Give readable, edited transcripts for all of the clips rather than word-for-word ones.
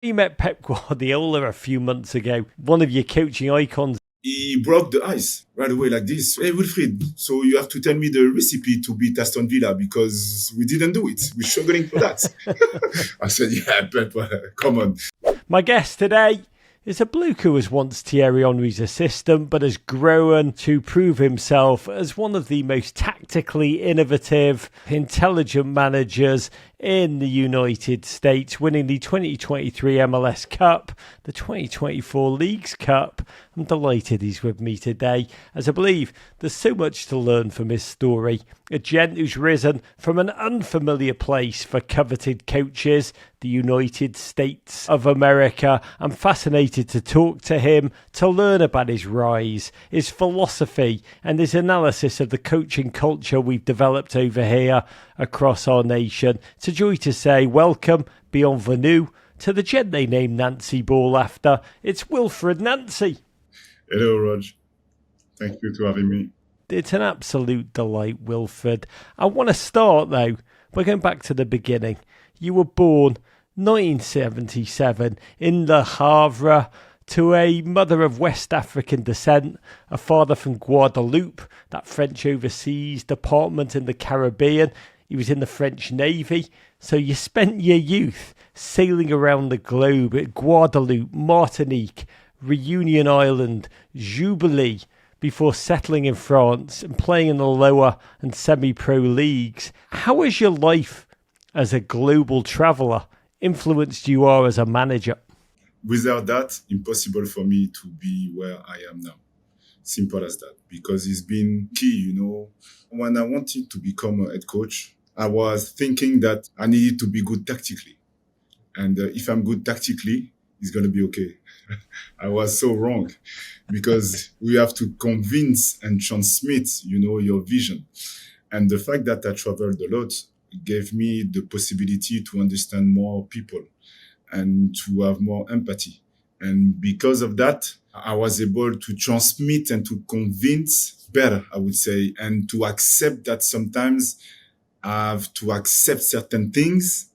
You met Pep Guardiola a few months ago, one of your coaching icons. He broke the ice right away like this. Hey, Wilfried, so you have to tell me the recipe to beat Aston Villa because we didn't do it. We're struggling for that. I said, yeah, Pep, come on. My guest today is a bloke who was once Thierry Henry's assistant, but has grown to prove himself as one of the most tactically innovative, intelligent managers in the United States, winning the 2023 MLS Cup, the 2024 Leagues Cup. I'm delighted he's with me today, as I believe there's so much to learn from his story. A gent who's risen from an unfamiliar place for coveted coaches, the United States of America. I'm fascinated to talk to him, to learn about his rise, his philosophy, and his analysis of the coaching culture we've developed over here across our nation. To joy to say welcome, bienvenue, to the gent they named Nancy Ball after. It's Wilfried Nancy. Hello, Rog. Thank you for having me. It's an absolute delight, Wilfried. I want to start, though, by going back to the beginning. You were born 1977 in Le Havre to a mother of West African descent, a father from Guadeloupe, that French overseas department in the Caribbean. He was in the French Navy. So you spent your youth sailing around the globe at Guadeloupe, Martinique, Reunion Island, Jubilee, before settling in France and playing in the lower and semi-pro leagues. How has your life as a global traveller influenced you are as a manager? Without that, impossible for me to be where I am now. Simple as that. Because it's been key, When I wanted to become a head coach, I was thinking that I needed to be good tactically. And if I'm good tactically, it's going to be okay. I was so wrong because we have to convince and transmit, your vision. And the fact that I traveled a lot gave me the possibility to understand more people and to have more empathy. And because of that, I was able to transmit and to convince better, I would say, and to accept that sometimes I have to accept certain things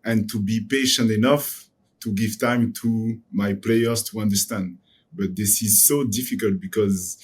and to be patient enough to give time to my players to understand. But this is so difficult because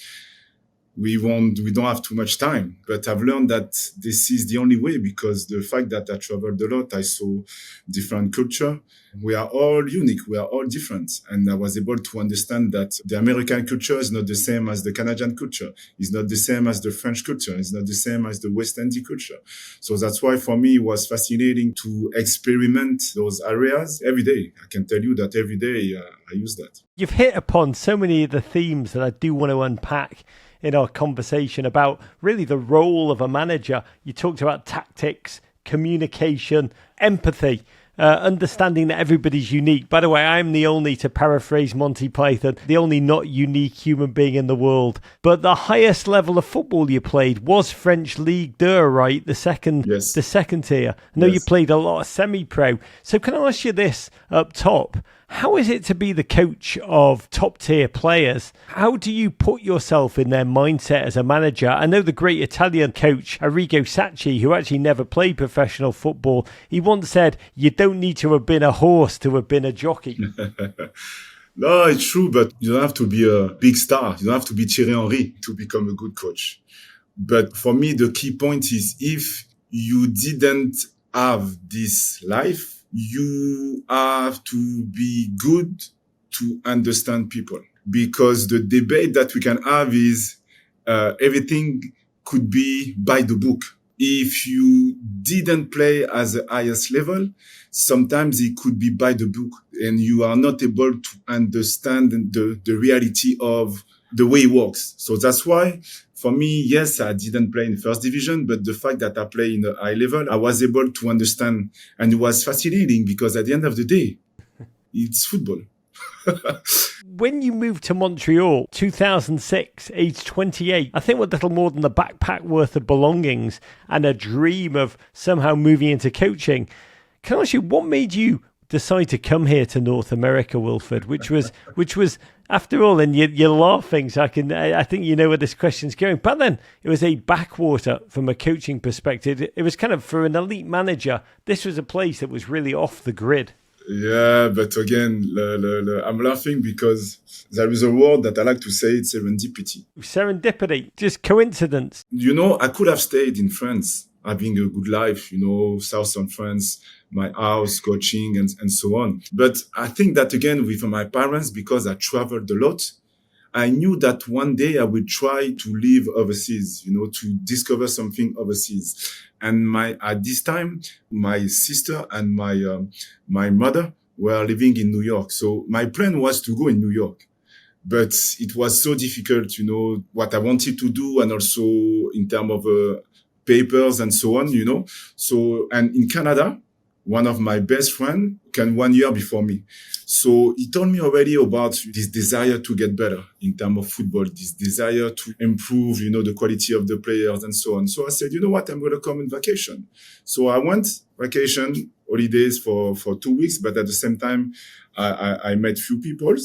we don't have too much time. But I've learned that this is the only way because the fact that I traveled a lot, I saw different culture. We are all unique. We are all different. And I was able to understand that the American culture is not the same as the Canadian culture. It's not the same as the French culture. It's not the same as the West Indian culture. So that's why for me, it was fascinating to experiment those areas every day. I can tell you that every day I use that. You've hit upon so many of the themes that I do want to unpack in our conversation about really the role of a manager. You talked about tactics, communication, empathy, understanding that everybody's unique. By the way, I'm the only, to paraphrase Monty Python, the only not unique human being in the world. But the highest level of football you played was French Ligue 2, right? The second tier. I know you played a lot of semi-pro. So can I ask you this up top? How is it to be the coach of top-tier players? How do you put yourself in their mindset as a manager? I know the great Italian coach, Arrigo Sacchi, who actually never played professional football, he once said, you don't need to have been a horse to have been a jockey. No, it's true, but you don't have to be a big star. You don't have to be Thierry Henry to become a good coach. But for me, the key point is if you didn't have this life, you have to be good to understand people. Because the debate that we can have is everything could be by the book. If you didn't play at the highest level, sometimes it could be by the book and you are not able to understand the reality of the way it works. So that's why, for me, yes, I didn't play in first division, but the fact that I play in a high level, I was able to understand. And it was fascinating because at the end of the day, it's football. When you moved to Montreal, 2006, age 28, I think with little more than a backpack worth of belongings and a dream of somehow moving into coaching, can I ask you, what made you decide to come here to North America, Wilfried, which was after all, and you're laughing, so I think you know where this question's going. But then it was a backwater from a coaching perspective. It was kind of, for an elite manager, this was a place that was really off the grid. Yeah, but again, I'm laughing because there is a word that I like to say, it's serendipity. Serendipity, just coincidence. I could have stayed in France, having a good life, southern France, my house, coaching, and so on. But I think that again, with my parents, because I traveled a lot, I knew that one day I would try to live overseas, to discover something overseas. And at this time, my sister and my mother were living in New York. So my plan was to go in New York. But it was so difficult, what I wanted to do, and also in terms of papers and so on. So, and in Canada, one of my best friends came 1 year before me. So he told me already about this desire to get better in terms of football, this desire to improve, the quality of the players and so on. So I said, you know what, I'm going to come on vacation. So I went vacation, holidays for 2 weeks, but at the same time, I met few people.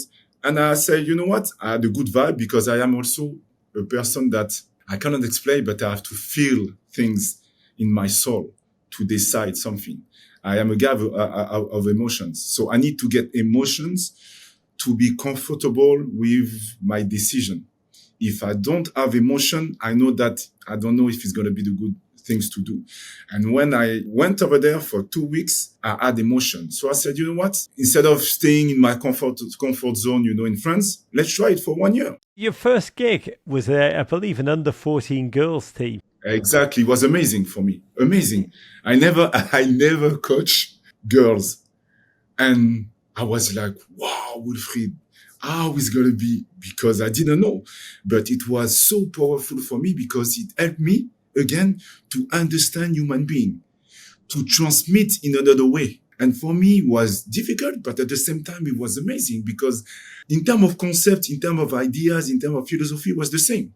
And I said, you know what, I had a good vibe because I am also a person that I cannot explain, but I have to feel things in my soul to decide something. I am a guy of emotions. So I need to get emotions to be comfortable with my decision. If I don't have emotion, I know that I don't know if it's going to be the good things to do. And when I went over there for 2 weeks, I had emotion. So I said, you know what? Instead of staying in my comfort zone, in France, let's try it for 1 year. Your first gig was, I believe, an under-14 girls team. Exactly. It was amazing for me. Amazing. I never coach girls. And I was like, wow, Wilfried, how is it going to be? Because I didn't know. But it was so powerful for me because it helped me, again, to understand human being, to transmit in another way. And for me, it was difficult, but at the same time, it was amazing because in terms of concept, in terms of ideas, in terms of philosophy, it was the same.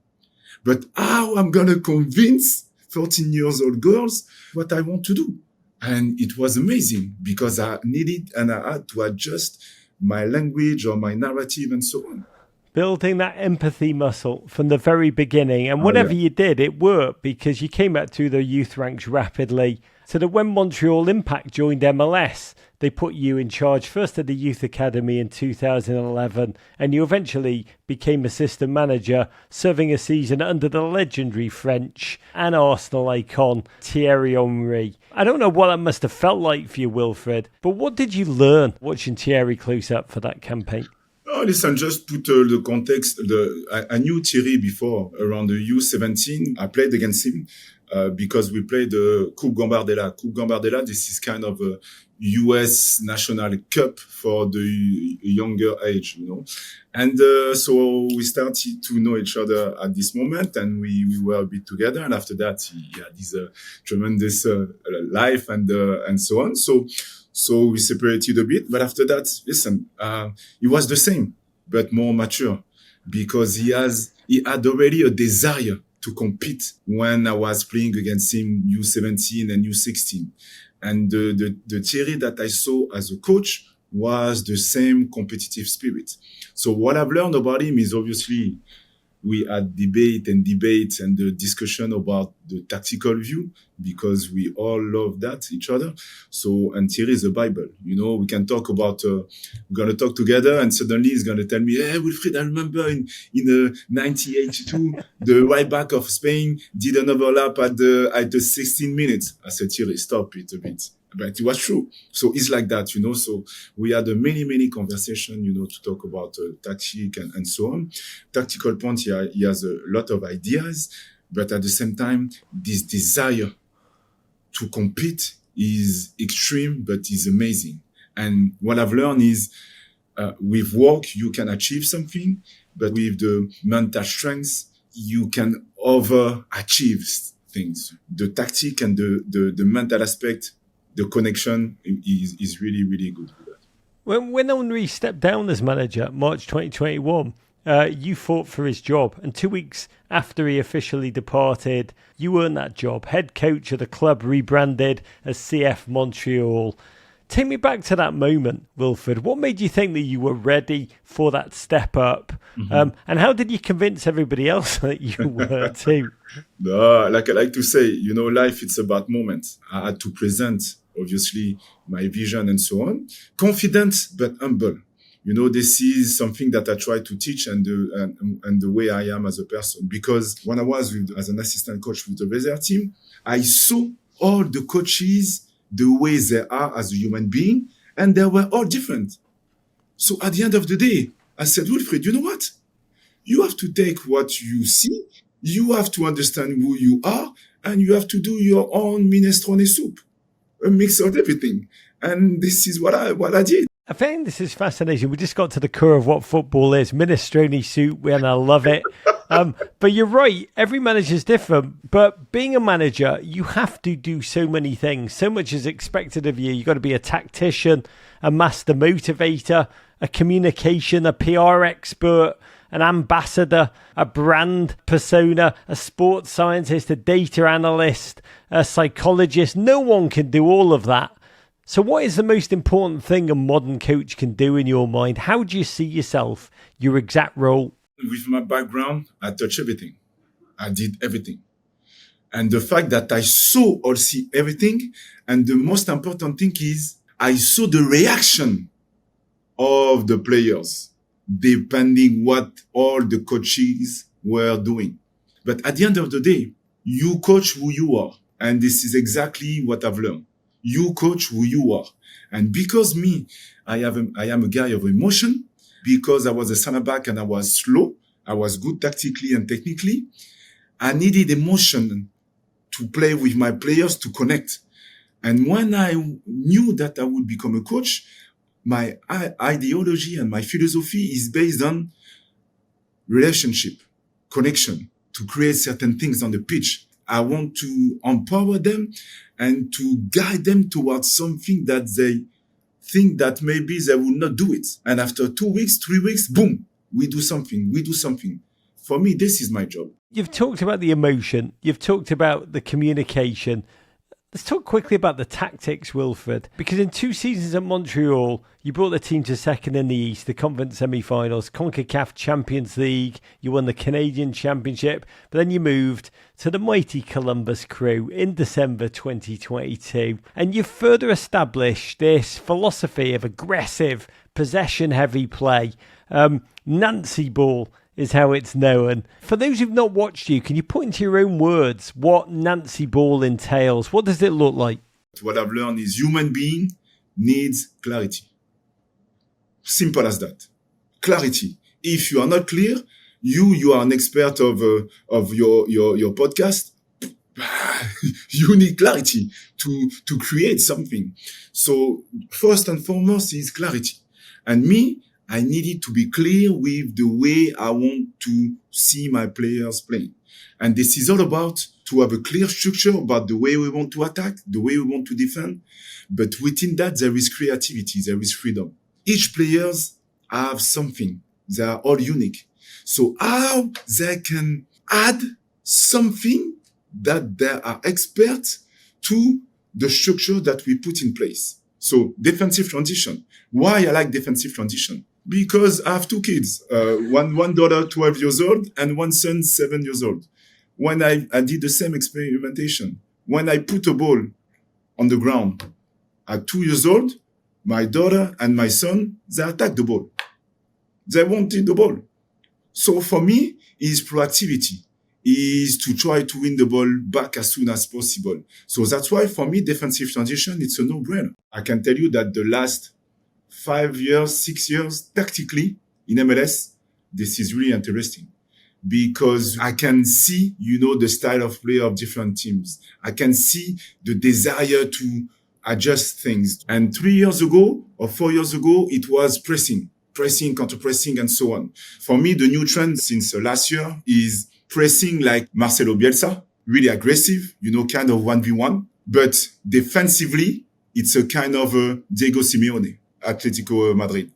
But how I'm going to convince 14 years old girls what I want to do? And it was amazing because I needed and I had to adjust my language or my narrative and so on. Building that empathy muscle from the very beginning. And whatever you did, it worked because you came up through the youth ranks rapidly. So that when Montreal Impact joined MLS, they put you in charge first at the youth academy in 2011, and you eventually became assistant manager, serving a season under the legendary French and Arsenal icon Thierry Henry. I don't know what that must have felt like for you, Wilfried, but what did you learn watching Thierry close up for that campaign? Oh, listen, just put the context. I knew Thierry before, around the U-17. I played against him because we played the Coupe Gambardella. Coupe Gambardella, this is kind of a US national cup for the younger age, And so we started to know each other at this moment, and we were a bit together. And after that, he had this tremendous life and so on. So we separated a bit. But after that, listen, he was the same, but more mature because he had already a desire to compete when I was playing against him U-17 and U-16. And the Thierry that I saw as a coach was the same competitive spirit. So what I've learned about him is obviously we had debate and the discussion about the tactical view because we all love that each other. So, and Thierry is the Bible. We can talk about, we're going to talk together and suddenly he's going to tell me, hey, Wilfried, I remember in 1982, the right back of Spain did an overlap at the 16 minutes. I said, Thierry, stop it a bit. But it was true. So it's like that, So we had many conversations, to talk about tactic and so on. Tactical point, he has a lot of ideas, but at the same time, this desire to compete is extreme, but is amazing. And what I've learned is with work, you can achieve something, but with the mental strength, you can overachieve things. The tactic and the mental aspect, the connection is really, really good with that. When Henry stepped down as manager, March 2021, you fought for his job. And 2 weeks after he officially departed, you earned that job. Head coach of the club rebranded as CF Montreal. Take me back to that moment, Wilfried. What made you think that you were ready for that step up? Mm-hmm. And how did you convince everybody else that you were too? Like I like to say, life, it's about moments. I had to present obviously my vision and so on. Confident, but humble. This is something that I try to teach and the way I am as a person. Because when I was as an assistant coach with the reserve team, I saw all the coaches, the way they are as a human being, and they were all different. So at the end of the day, I said, Wilfried, you know what? You have to take what you see, you have to understand who you are, and you have to do your own minestrone soup, a mix of everything. And this is what I did. I think this is fascinating. We just got to the core of what football is, minestrone soup, and I love it. But you're right, every manager is different. But being a manager, you have to do so many things. So much is expected of you. You've got to be a tactician, a master motivator, a communication, a PR expert, an ambassador, a brand persona, a sports scientist, a data analyst, a psychologist. No one can do all of that. So what is the most important thing a modern coach can do in your mind? How do you see yourself, your exact role? With my background, I touch everything. I did everything. And the fact that I saw or see everything, and the most important thing is I saw the reaction of the players, depending what all the coaches were doing. But at the end of the day, you coach who you are. And this is exactly what I've learned. You coach who you are. And because I am a guy of emotion, because I was a center back and I was slow, I was good tactically and technically, I needed emotion to play with my players to connect. And when I knew that I would become a coach, my ideology and my philosophy is based on relationship, connection, to create certain things on the pitch. I want to empower them and to guide them towards something that they think that maybe they will not do it. And after 2 weeks, 3 weeks, boom, we do something. For me, this is my job. You've talked about the emotion. You've talked about the communication. Let's talk quickly about the tactics, Wilfried. Because in 2 seasons at Montreal, you brought the team to second in the East, the conference semi-finals, CONCACAF Champions League. You won the Canadian Championship, but then you moved to the mighty Columbus Crew in December 2022. And you've further established this philosophy of aggressive, possession-heavy play. Nancy ball is how it's known. For those who've not watched you, can you put into your own words what Nancy ball entails? What does it look like? What I've learned is human being needs clarity. Simple as that. Clarity. If you are not clear, you are an expert of your podcast. You need clarity to create something. So first and foremost is clarity. And I needed to be clear with the way I want to see my players playing. And this is all about to have a clear structure about the way we want to attack, the way we want to defend. But within that, there is creativity, there is freedom. Each players have something. They are all unique. So how they can add something that they are experts to the structure that we put in place. So defensive transition. Why I like defensive transition? Because I have 2 kids, one daughter 12 years old and one son 7 years old. When I did the same experimentation, when I put a ball on the ground at 2 years old, my daughter and my son, they attacked the ball. They wanted the ball. So for me, is proactivity, is to try to win the ball back as soon as possible. So that's why for me, defensive transition, it's a no-brainer. I can tell you that the last 5 years, 6 years, tactically in MLS, this is really interesting because I can see, the style of play of different teams. I can see the desire to adjust things. And 3 years ago or 4 years ago, it was pressing, counter-pressing, and so on. For me, the new trend since last year is pressing like Marcelo Bielsa, really aggressive, kind of 1v1. But defensively, it's a kind of Diego Simeone. Atletico Madrid,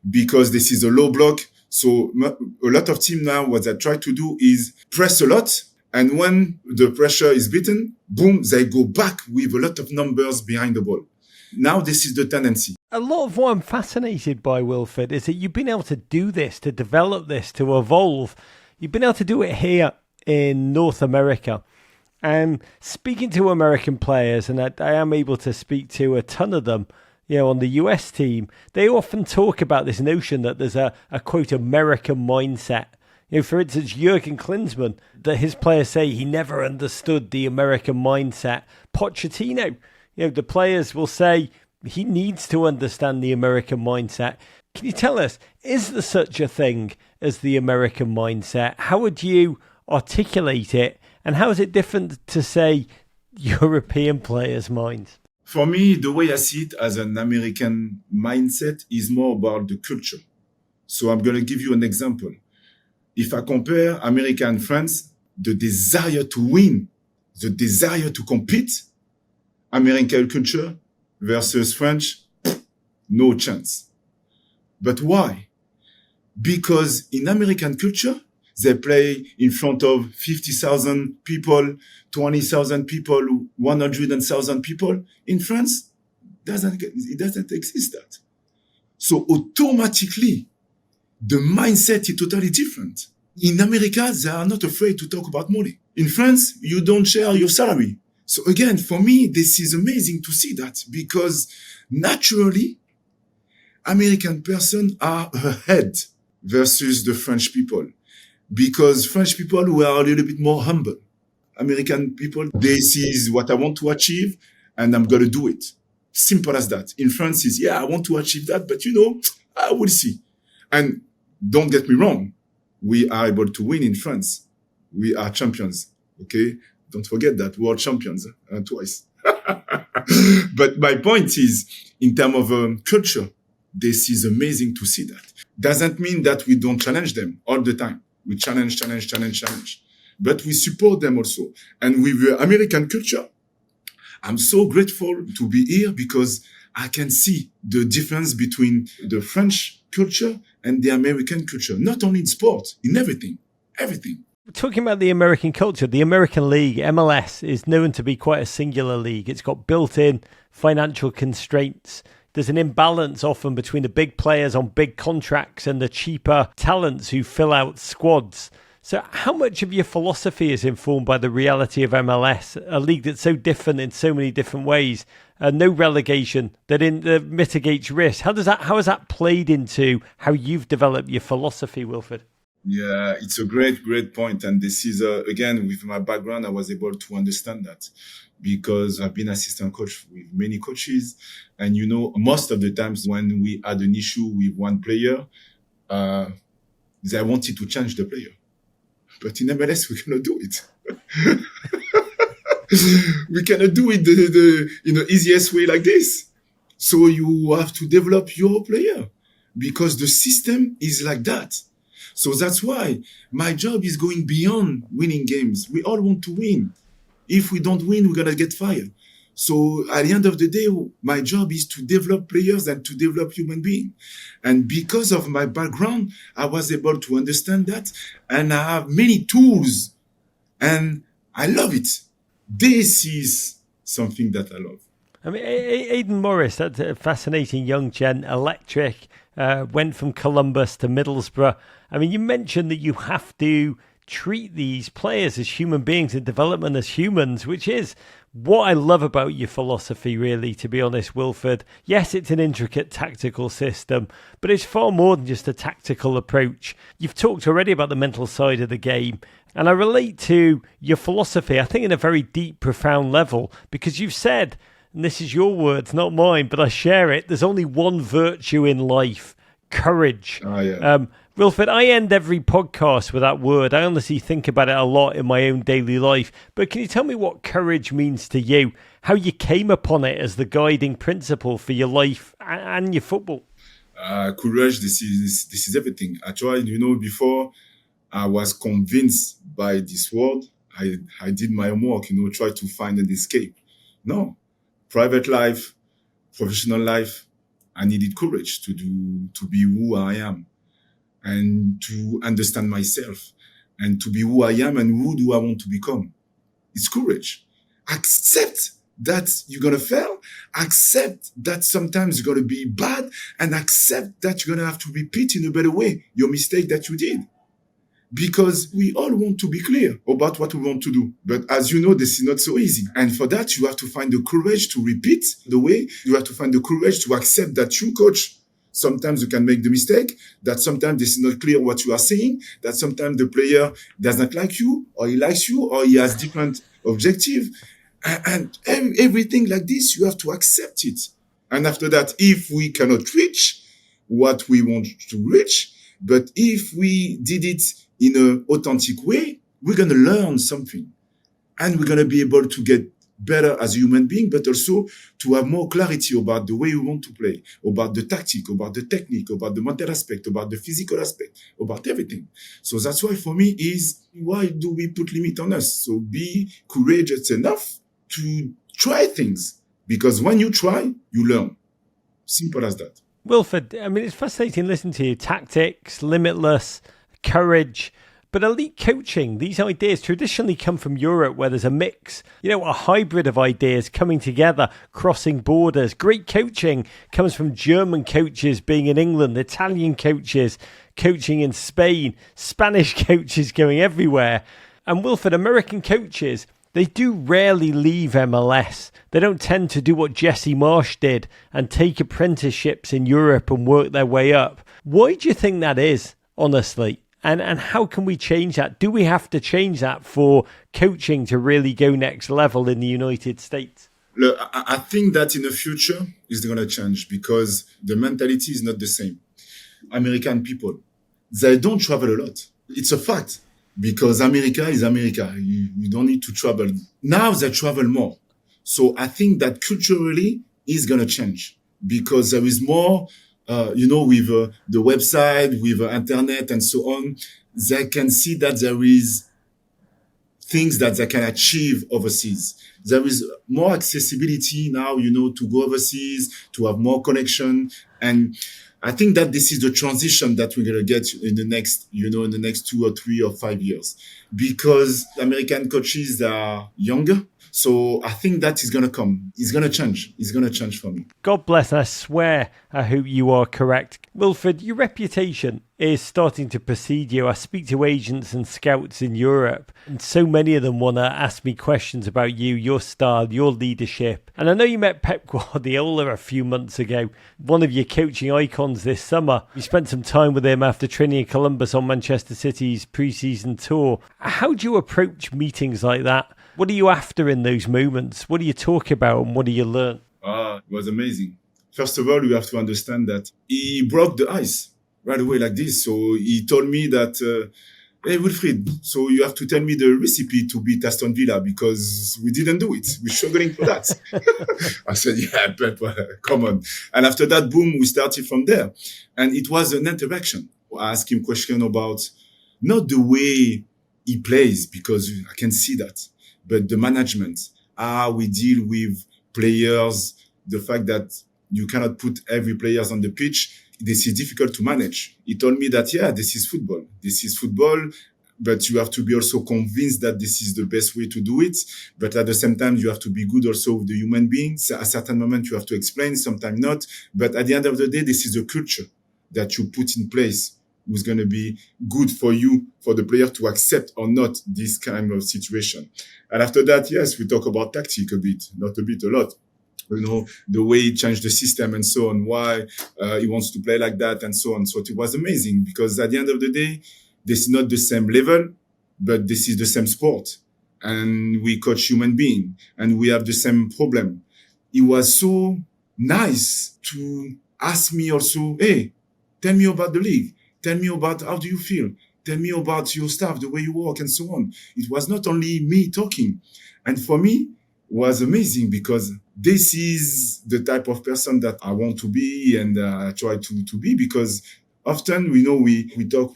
because this is a low block. So a lot of teams now, what they try to do is press a lot. And when the pressure is beaten, boom, they go back with a lot of numbers behind the ball. Now this is the tendency. A lot of what I'm fascinated by, Wilfried, is that you've been able to do this, to develop this, to evolve. You've been able to do it here in North America. And speaking to American players, and I am able to speak to a ton of them, on the US team, they often talk about this notion that there's a quote, American mindset. For instance, Jurgen Klinsmann, that his players say he never understood the American mindset. Pochettino, the players will say he needs to understand the American mindset. Can you tell us, is there such a thing as the American mindset? How would you articulate it? And how is it different to, say, European players' minds? For me, the way I see it as an American mindset is more about the culture. So I'm going to give you an example. If I compare America and France, the desire to win, the desire to compete, American culture versus French, no chance. But why? Because in American culture, they play in front of 50,000 people, 20,000 people, 100,000 people. In France, it doesn't exist that. So automatically, the mindset is totally different. In America, they are not afraid to talk about money. In France, you don't share your salary. So again, for me, this is amazing to see that because naturally, American persons are ahead versus the French people. Because French people were a little bit more humble. American people, this is what I want to achieve and I'm going to do it. Simple as that. In France, is I want to achieve that, but I will see. And don't get me wrong. We are able to win in France. We are champions. Okay. Don't forget that world champions twice. But my point is, in terms of culture, this is amazing to see that. Doesn't mean that we don't challenge them all the time. We challenge. But we support them also. And with the American culture, I'm so grateful to be here because I can see the difference between the French culture and the American culture. Not only in sport, in everything. Talking about the American culture, the American League, MLS, is known to be quite a singular league. It's got built-in financial constraints. There's an imbalance often between the big players on big contracts and the cheaper talents who fill out squads. So how much of your philosophy is informed by the reality of MLS, a league that's so different in so many different ways, no relegation that mitigates risk? How has that played into how you've developed your philosophy, Wilfried? Yeah, it's a great point. And this is, again, with my background, I was able to understand that because I've been assistant coach with many coaches. And, most of the times when we had an issue with one player, they wanted to change the player. But in MLS, we cannot do it. We cannot do it the easiest way like this. So you have to develop your player because the system is like that. So that's why my job is going beyond winning games. We all want to win. If we don't win, we're going to get fired. So at the end of the day, my job is to develop players and to develop human beings. And because of my background, I was able to understand that. And I have many tools. And I love it. This is something that I love. I mean, Aidan Morris, that's a fascinating young gent, electric, went from Columbus to Middlesbrough. I mean, you mentioned that you have to treat these players as human beings and development as humans, which is what I love about your philosophy, really, to be honest, Wilfried. Yes, it's an intricate tactical system, but it's far more than just a tactical approach. You've talked already about the mental side of the game, and I relate to your philosophy, I think, in a very deep, profound level, because you've said, and this is your words, not mine, but I share it, there's only one virtue in life: courage. Oh, yeah. Wilfried, I end every podcast with that word. I honestly think about it a lot in my own daily life. But can you tell me what courage means to you? How you came upon it as the guiding principle for your life and your football? Courage, this is everything. Actually, before I was convinced by this word, I did my homework, try to find an escape. No. Private life, professional life, I needed courage to be who I am. And to understand myself and to be who I am and who do I want to become. It's courage. Accept that you're going to fail. Accept that sometimes you're going to be bad and accept that you're going to have to repeat in a better way your mistake that you did. because we all want to be clear about what we want to do. But as you know, this is not so easy. And for that, you have to find the courage to repeat the way. You have to find the courage to accept that you coach. Sometimes you can make the mistake, that sometimes this is not clear what you are saying, that sometimes the player does not like you, or he likes you, or he has different objective. And everything like this, you have to accept it. And after that, if we cannot reach what we want to reach, but if we did it in an authentic way, we're going to learn something. And we're going to be able to get better as a human being, but also to have more clarity about the way we want to play, about the tactic, about the technique, about the mental aspect, about the physical aspect, about everything. So that's why for me is, why do we put limit on us? So be courageous enough to try things, because when you try, you learn. Simple as that. Wilfried, I mean, it's fascinating listening to you. Tactics, limitless, courage. But elite coaching, these ideas traditionally come from Europe, where there's a mix, a hybrid of ideas coming together, crossing borders. Great coaching comes from German coaches being in England, Italian coaches coaching in Spain, Spanish coaches going everywhere. And Wilfried, American coaches, they do rarely leave MLS. They don't tend to do what Jesse Marsh did and take apprenticeships in Europe and work their way up. Why do you think that is, honestly? And how can we change that? Do we have to change that for coaching to really go next level in the United States? Look, I think that in the future is going to change, because the mentality is not the same. American people, they don't travel a lot. It's a fact, because America is America. You don't need to travel. Now they travel more. So I think that culturally is going to change, because there is more with the website, with internet and so on, they can see that there is things that they can achieve overseas. There is more accessibility now, to go overseas, to have more connection. And I think that this is the transition that we're going to get in the next 2 or 3 or 5 years, because American coaches are younger. So I think that is going to come. It's going to change. It's going to change for me. God bless. I swear I hope you are correct. Wilfried, your reputation is starting to precede you. I speak to agents and scouts in Europe, and so many of them want to ask me questions about you, your style, your leadership. And I know you met Pep Guardiola a few months ago, one of your coaching icons this summer. You spent some time with him after training in Columbus on Manchester City's pre-season tour. How do you approach meetings like that? What are you after in those moments? What do you talk about and what do you learn? It was amazing. First of all, you have to understand that he broke the ice right away like this. So he told me that, hey, Wilfried, so you have to tell me the recipe to beat Aston Villa, because we didn't do it. We're struggling for that. I said, yeah, Pep, come on. And after that, boom, we started from there. And it was an interaction. I asked him question about not the way he plays, because I can see that, but the management, how we deal with players, the fact that you cannot put every player on the pitch, this is difficult to manage. He told me that, yeah, this is football. This is football, but you have to be also convinced that this is the best way to do it. But at the same time, you have to be good also with the human beings. At a certain moment, you have to explain, sometimes not. But at the end of the day, this is a culture that you put in place, who's going to be good for you, for the player to accept or not this kind of situation. And after that, yes, we talk about tactic a bit, not a bit, a lot. The way he changed the system and so on, why he wants to play like that and so on. So it was amazing, because at the end of the day, this is not the same level, but this is the same sport. And we coach human being and we have the same problem. It was so nice to ask me also, hey, tell me about the league. Tell me about how do you feel? Tell me about your staff, the way you work and so on. It was not only me talking. And for me, it was amazing, because this is the type of person that I want to be and I try to be, because often we talk,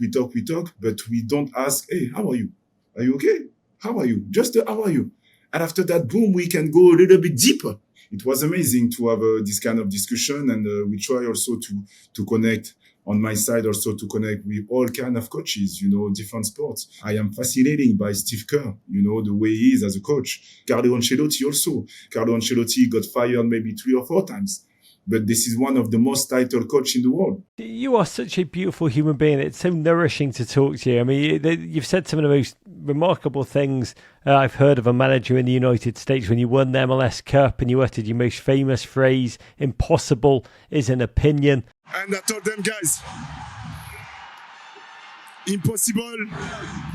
but we don't ask, hey, how are you? Are you okay? How are you? Just how are you? And after that, boom, we can go a little bit deeper. It was amazing to have this kind of discussion, and we try also to connect on my side, also to connect with all kind of coaches, different sports. I am fascinated by Steve Kerr, the way he is as a coach. Carlo Ancelotti also. Carlo Ancelotti got fired maybe 3 or 4 times. but this is one of the most titled coach in the world. You are such a beautiful human being. It's so nourishing to talk to you. I mean, you've said some of the most remarkable things I've heard of a manager in the United States. When you won the MLS Cup and you uttered your most famous phrase, "Impossible is an opinion." And I told them, guys, impossible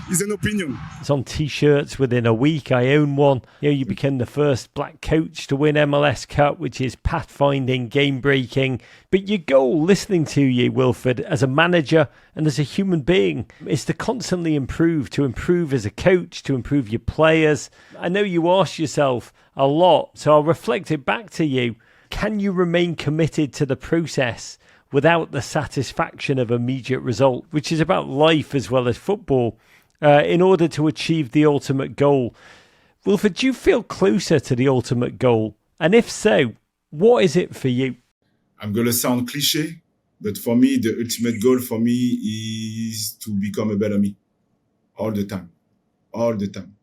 is an opinion. It's on T-shirts within a week. I own one. You became the first black coach to win MLS Cup, which is pathfinding, game-breaking. But your goal, listening to you, Wilfried, as a manager and as a human being, is to constantly improve, to improve as a coach, to improve your players. I know you ask yourself a lot, so I'll reflect it back to you. Can you remain committed to the process without the satisfaction of immediate result, which is about life as well as football, in order to achieve the ultimate goal? Wilfried, do you feel closer to the ultimate goal? And if so, what is it for you? I'm going to sound cliche, but for me, the ultimate goal for me is to become a better me. All the time. All the time.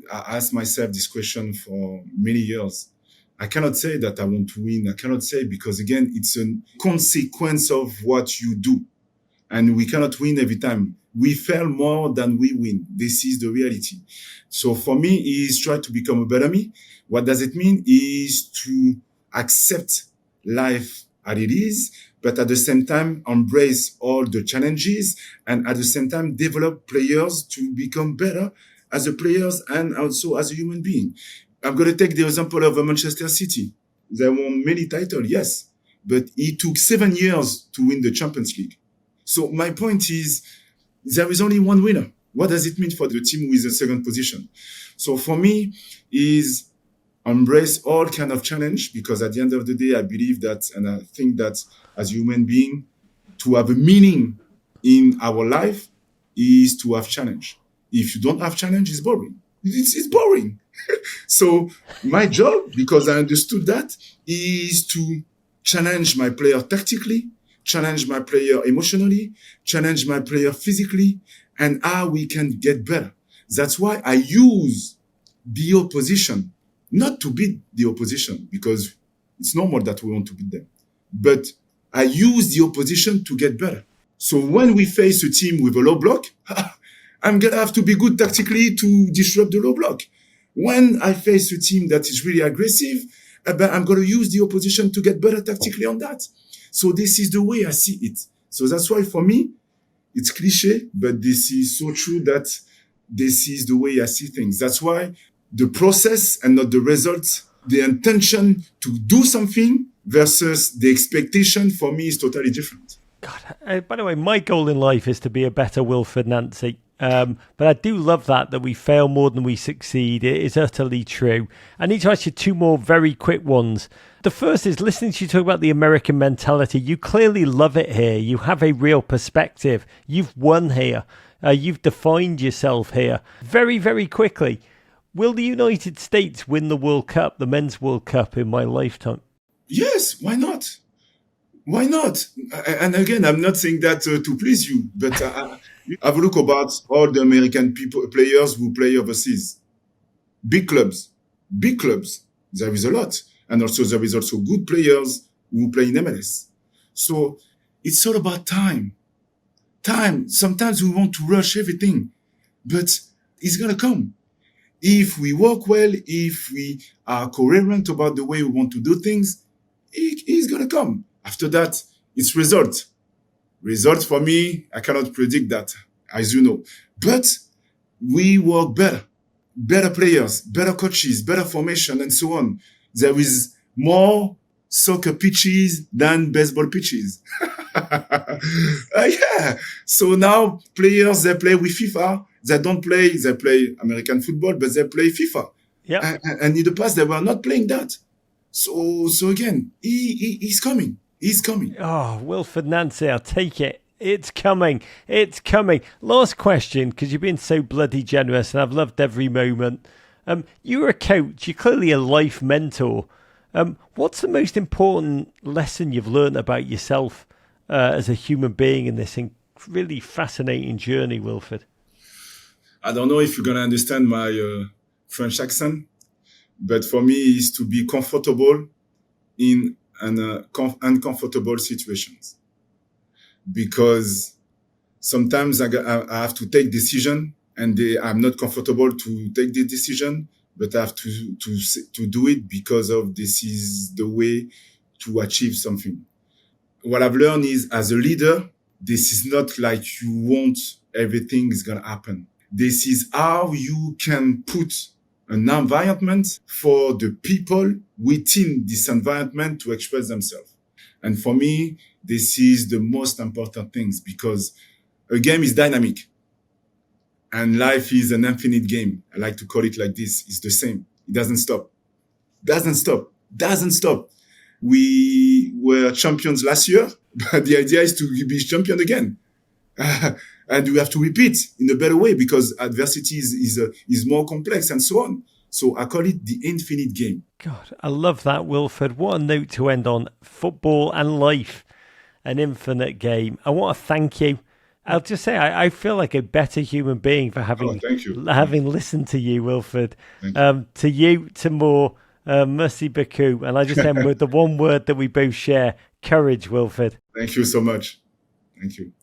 I asked myself this question for many years. I cannot say that I want to win. I cannot say because, again, it's a consequence of what you do. And we cannot win every time. We fail more than we win. This is the reality. So for me, is try to become a better me. What does it mean? Is to accept life as it is, but at the same time, embrace all the challenges and at the same time, develop players to become better as a players and also as a human being. I'm going to take the example of Manchester City. They won many titles, yes, but it took 7 years to win the Champions League. So my point is, there is only one winner. What does it mean for the team who is in second position? So for me, is embrace all kind of challenge, because at the end of the day, I believe that, and I think that as a human being, to have a meaning in our life is to have challenge. If you don't have challenge, it's boring. It's boring. So my job, because I understood that, is to challenge my player tactically, challenge my player emotionally, challenge my player physically, and how we can get better. That's why I use the opposition, not to beat the opposition, because it's normal that we want to beat them. But I use the opposition to get better. So when we face a team with a low block, I'm going to have to be good tactically to disrupt the low block. When I face a team that is really aggressive, I'm going to use the opposition to get better tactically on that. So this is the way I see it. So that's why for me, it's cliche, but this is so true that this is the way I see things. That's why the process and not the result, the intention to do something versus the expectation for me is totally different. God, by the way, my goal in life is to be a better Wilfried Nancy. But I do love that we fail more than we succeed. It is utterly true. I need to ask you two more very quick ones. The first is, listening to you talk about the American mentality. You clearly love it here. You have a real perspective. You've won here. You've defined yourself here. Very, very quickly, will the United States win the World Cup, the Men's World Cup, in my lifetime? Yes, why not? Why not? And again, I'm not saying that to please you, but have a look about all the American players who play overseas. Big clubs. There is a lot. And also there is also good players who play in MLS. So it's all about time. Sometimes we want to rush everything, but it's going to come. If we work well, if we are coherent about the way we want to do things, it's going to come. After that, it's result. Results for me, I cannot predict that, as you know. But we work better. Better players, better coaches, better formation, and so on. There is more soccer pitches than baseball pitches. Yeah. So now players, they play with FIFA. They play American football, but they play FIFA. Yeah. And in the past, they were not playing that. So again, he's coming. He's coming. Oh, Wilfried Nancy, I'll take it. It's coming. It's coming. Last question, because you've been so bloody generous and I've loved every moment. You're a coach. You're clearly a life mentor. What's the most important lesson you've learned about yourself as a human being in this really fascinating journey, Wilfried? I don't know if you're going to understand my French accent, but for me, it's to be comfortable in and uncomfortable situations, because sometimes I have to take decision, and I'm not comfortable to take the decision, but I have to do it because of this is the way to achieve something. What I've learned is, as a leader, this is not like you want everything is going to happen. This is how you can put an environment for the people within this environment to express themselves. And for me, this is the most important things, because a game is dynamic and life is an infinite game. I like to call it like this. It's the same. It doesn't stop. Doesn't stop. We were champions last year, but the idea is to be champion again. And we have to repeat in a better way, because adversity is more complex and so on. So I call it the infinite game. God, I love that, Wilfried. What a note to end on. Football and life, an infinite game. I want to thank you. I'll just say I feel like a better human being for having listened to you, Wilfried. To you, to more, merci beaucoup. And I just end with the one word that we both share, courage, Wilfried. Thank you so much. Thank you.